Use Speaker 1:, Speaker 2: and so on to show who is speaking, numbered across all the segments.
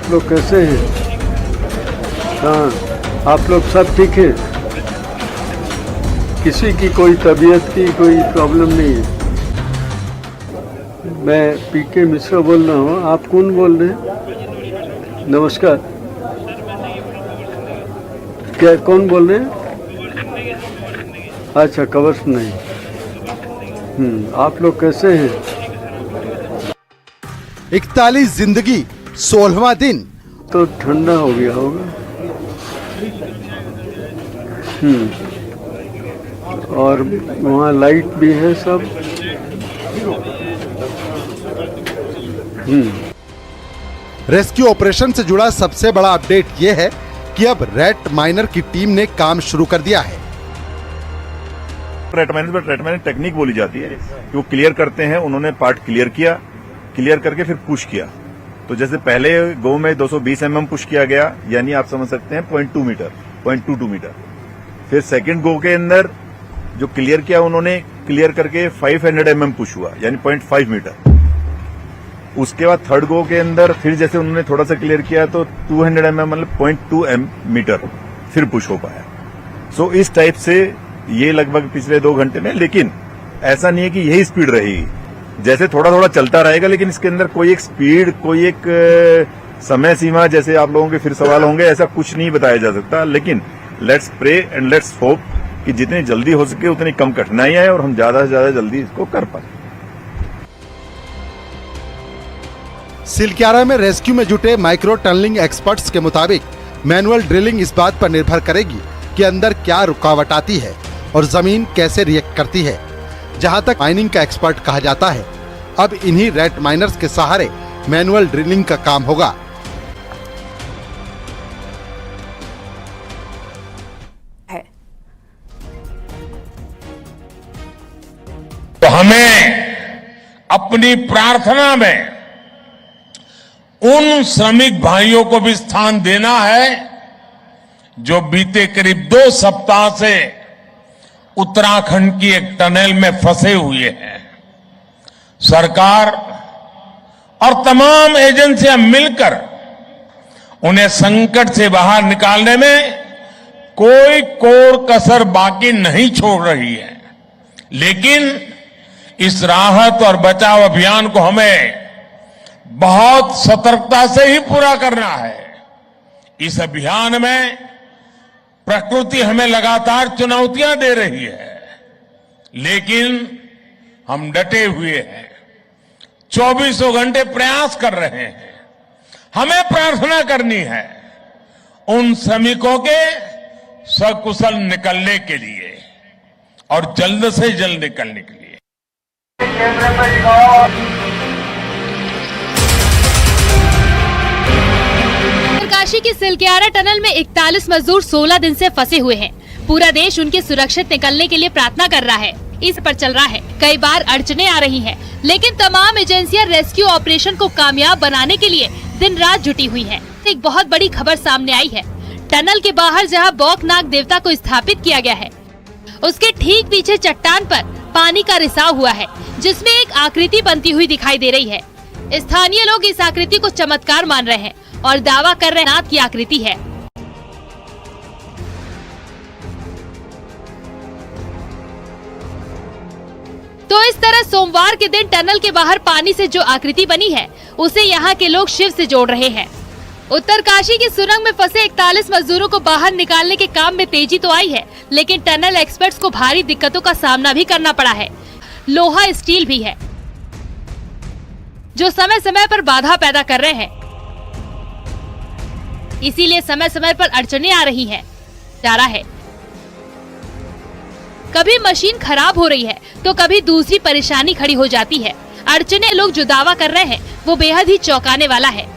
Speaker 1: आप लोग कैसे हैं? हाँ, आप लोग सब ठीक है? किसी की कोई तबीयत की कोई प्रॉब्लम नहीं है? मैं पीके मिश्रा बोल रहा हूँ। आप कौन बोल रहे हैं? नमस्कार। क्या कौन बोल रहे हैं? अच्छा, कवर नहीं। आप लोग कैसे हैं?
Speaker 2: 41 जिंदगी 16वां दिन।
Speaker 1: तो ठंडा हो गया होगा। और वहाँ लाइट भी है सब।
Speaker 2: रेस्क्यू ऑपरेशन से जुड़ा सबसे बड़ा अपडेट ये है कि अब रेट माइनर की टीम ने काम शुरू कर दिया है।
Speaker 3: रेट माइनर टेक्निक बोली जाती है कि वो क्लियर करते हैं। उन्होंने पार्ट क्लियर करके फिर पुश किया। तो जैसे पहले गो में 220 mm पुश किया गया, यानी आप समझ सकते हैं 0.22 मीटर। फिर सेकंड गो के अंदर जो क्लियर किया उन्होंने, क्लियर करके 500 mm पुश हुआ, यानी 0.5 मीटर। उसके बाद थर्ड गो के अंदर फिर जैसे उन्होंने थोड़ा सा क्लियर किया तो 200 mm मतलब 0.2 मीटर फिर पुश हो पाया। सो इस टाइप से ये लगभग पिछले 2 घंटे में, लेकिन ऐसा नहीं है कि यही स्पीड रहेगी। जैसे थोड़ा थोड़ा चलता रहेगा, लेकिन इसके अंदर कोई एक स्पीड, कोई एक समय सीमा, जैसे आप लोगों के फिर सवाल होंगे, ऐसा कुछ नहीं बताया जा सकता। लेकिन let's pray and let's hope कि जितनी जल्दी हो सके उतनी कम कठिनाइयां है और हम ज्यादा से ज्यादा जल्दी इसको कर पाए।
Speaker 2: सिलक्यारा में रेस्क्यू में जुटे माइक्रो टनलिंग एक्सपर्ट्स के मुताबिक मैनुअल ड्रिलिंग इस बात पर निर्भर करेगी कि अंदर क्या रुकावट आती है और जमीन कैसे रिएक्ट करती है। जहां तक माइनिंग का एक्सपर्ट कहा जाता है, अब इन्हीं रेट माइनर्स के सहारे मैनुअल ड्रिलिंग का काम होगा।
Speaker 4: तो हमें अपनी प्रार्थना में उन श्रमिक भाइयों को भी स्थान देना है जो बीते करीब 2 सप्ताह से उत्तराखंड की एक टनल में फंसे हुए हैं। सरकार और तमाम एजेंसियां मिलकर उन्हें संकट से बाहर निकालने में कोई कोर कसर बाकी नहीं छोड़ रही है। लेकिन इस राहत और बचाव अभियान को हमें बहुत सतर्कता से ही पूरा करना है। इस अभियान में प्रकृति हमें लगातार चुनौतियां दे रही है, लेकिन हम डटे हुए हैं, 24 घंटे प्रयास कर रहे हैं। हमें प्रार्थना करनी है उन श्रमिकों के सकुशल निकलने के लिए और जल्द से जल्द निकलने के लिए।
Speaker 5: उत्तरकाशी की सिलक्यारा टनल में 41 मजदूर 16 दिन से फंसे हुए हैं। पूरा देश उनके सुरक्षित निकलने के लिए प्रार्थना कर रहा है। इस पर चल रहा है। कई बार अड़चने आ रही हैं, लेकिन तमाम एजेंसियां रेस्क्यू ऑपरेशन को कामयाब बनाने के लिए दिन रात जुटी हुई हैं। एक बहुत बड़ी खबर सामने आई है। टनल के बाहर जहां बौखनाग देवता को स्थापित किया गया है, उसके ठीक पीछे चट्टान पर पानी का रिसाव हुआ है, जिसमें एक आकृति बनती हुई दिखाई दे रही है। स्थानीय लोग इस आकृति को चमत्कार मान रहे हैं और दावा कर रहे हैं नाथ की आकृति है। तो इस तरह सोमवार के दिन टनल के बाहर पानी से जो आकृति बनी है, उसे यहाँ के लोग शिव से जोड़ रहे हैं। उत्तरकाशी की सुरंग में फंसे 41 मजदूरों को बाहर निकालने के काम में तेजी तो आई है, लेकिन टनल एक्सपर्ट्स को भारी दिक्कतों का सामना भी करना पड़ा है। लोहा स्टील भी है जो समय समय पर बाधा पैदा कर रहे हैं, इसीलिए समय समय पर अड़चने आ रही है। कभी मशीन खराब हो रही है तो कभी दूसरी परेशानी खड़ी हो जाती है। अड़चने लोग जो दावा कर रहे हैं वो बेहद ही चौंकाने वाला है।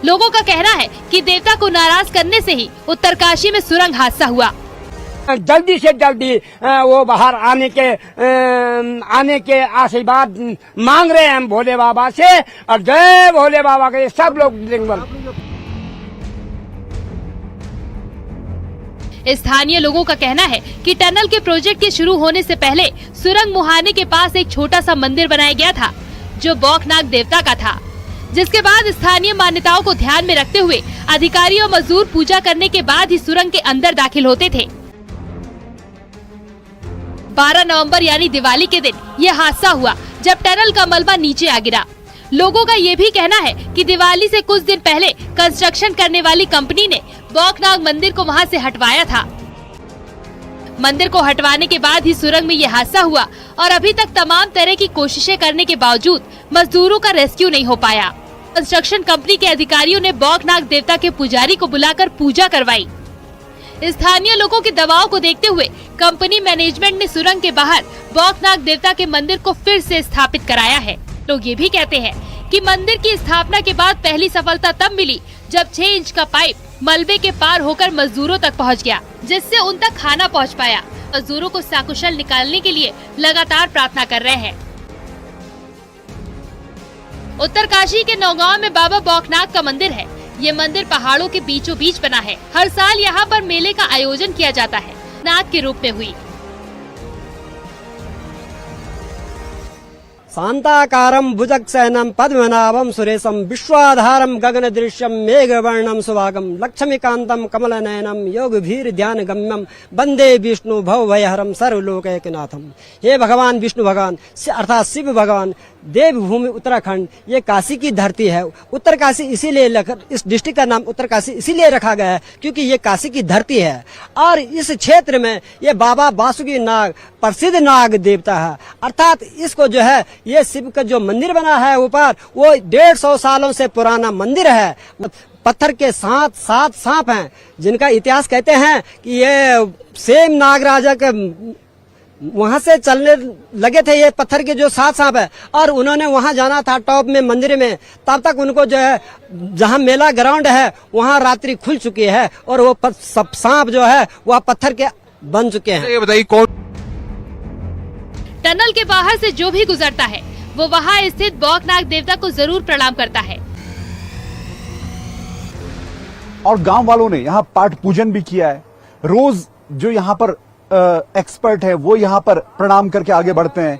Speaker 5: लोगों का कहना है कि देवता को नाराज करने से ही उत्तरकाशी में सुरंग हादसा हुआ।
Speaker 6: जल्दी से जल्दी वो बाहर आने के आशीर्वाद मांग रहे हैं हम भोले बाबा से, और जय भोले बाबा के सब लोग।
Speaker 5: स्थानीय लोगों का कहना है कि टनल के प्रोजेक्ट के शुरू होने से पहले सुरंग मुहाने के पास एक छोटा सा मंदिर बनाया गया था जो बौखनाग देवता का था। जिसके बाद स्थानीय मान्यताओं को ध्यान में रखते हुए अधिकारी और मजदूर पूजा करने के बाद ही सुरंग के अंदर दाखिल होते थे। 12 नवंबर यानी दिवाली के दिन ये हादसा हुआ जब टनल का मलबा नीचे आ गिरा। लोगों का ये भी कहना है कि दिवाली से कुछ दिन पहले कंस्ट्रक्शन करने वाली कंपनी ने बौखनाग मंदिर को वहां से हटवाया था। मंदिर को हटवाने के बाद ही सुरंग में ये हादसा हुआ और अभी तक तमाम तरह की कोशिशें करने के बावजूद मजदूरों का रेस्क्यू नहीं हो पाया। कंस्ट्रक्शन कंपनी के अधिकारियों ने बौखनाग देवता के पुजारी को बुलाकर पूजा करवाई। स्थानीय लोगों के दबाव को देखते हुए कंपनी मैनेजमेंट ने सुरंग के बाहर बौखनाग देवता के मंदिर को फिर से स्थापित कराया है। लोग ये भी कहते हैं कि मंदिर की स्थापना के बाद पहली सफलता तब मिली जब 6 इंच का पाइप मलबे के पार होकर मजदूरों तक पहुंच गया, जिससे उन तक खाना पहुंच पाया। मजदूरों को सकुशल निकालने के लिए लगातार प्रार्थना कर रहे हैं। उत्तरकाशी के नौगांव में बाबा बौखनाग का मंदिर है। ये मंदिर पहाड़ों के बीचों बीच बना है। हर साल यहाँ पर मेले का आयोजन किया जाता है। नाग के रूप में हुई।
Speaker 7: शांताकारं भुजगशयनं पद्मनाभं सुरेशं विश्वाधारं गगनदृश्यं मेघवर्णं सुभागं लक्ष्मीकान्तं कमलनयनं योगभीर्ध्यानगम्यं वंदे विष्णु भवभयहरं सर्वलोकैकनाथं। हे भगवान विष्णु भगवान अर्थात शिव भगवान, देवभूमि उत्तराखंड ये काशी की धरती है। उत्तरकाशी इसीलिए इस डिस्ट्रिक्ट का नाम उत्तरकाशी इसीलिए रखा गया है क्योंकि ये काशी की धरती है और इस क्षेत्र में ये बाबा बासुकी नाग प्रसिद्ध नाग देवता है। अर्थात इसको जो है ये शिव का जो मंदिर बना है ऊपर वो 150 सालों से पुराना मंदिर है। पत्थर के 7 सांप हैं जिनका इतिहास कहते हैं कि ये सेम नागराजा के वहां से चलने लगे थे। ये पत्थर के जो 7 सांप है और उन्होंने वहां जाना था टॉप में मंदिर में, तब तक उनको जो है जहां मेला ग्राउंड है वहां रात्रि खुल चुकी है और वो सब सांप जो है वह पत्थर के बन चुके हैं।
Speaker 2: ये बताइए कौन
Speaker 5: टनल के बाहर से जो भी गुजरता है वो वहाँ स्थित बौखनाग देवता को जरूर प्रणाम करता है।
Speaker 8: और गांव वालों ने यहाँ पाठ पूजन भी किया है। रोज जो यहाँ पर एक्सपर्ट है वो यहाँ पर प्रणाम करके आगे बढ़ते हैं।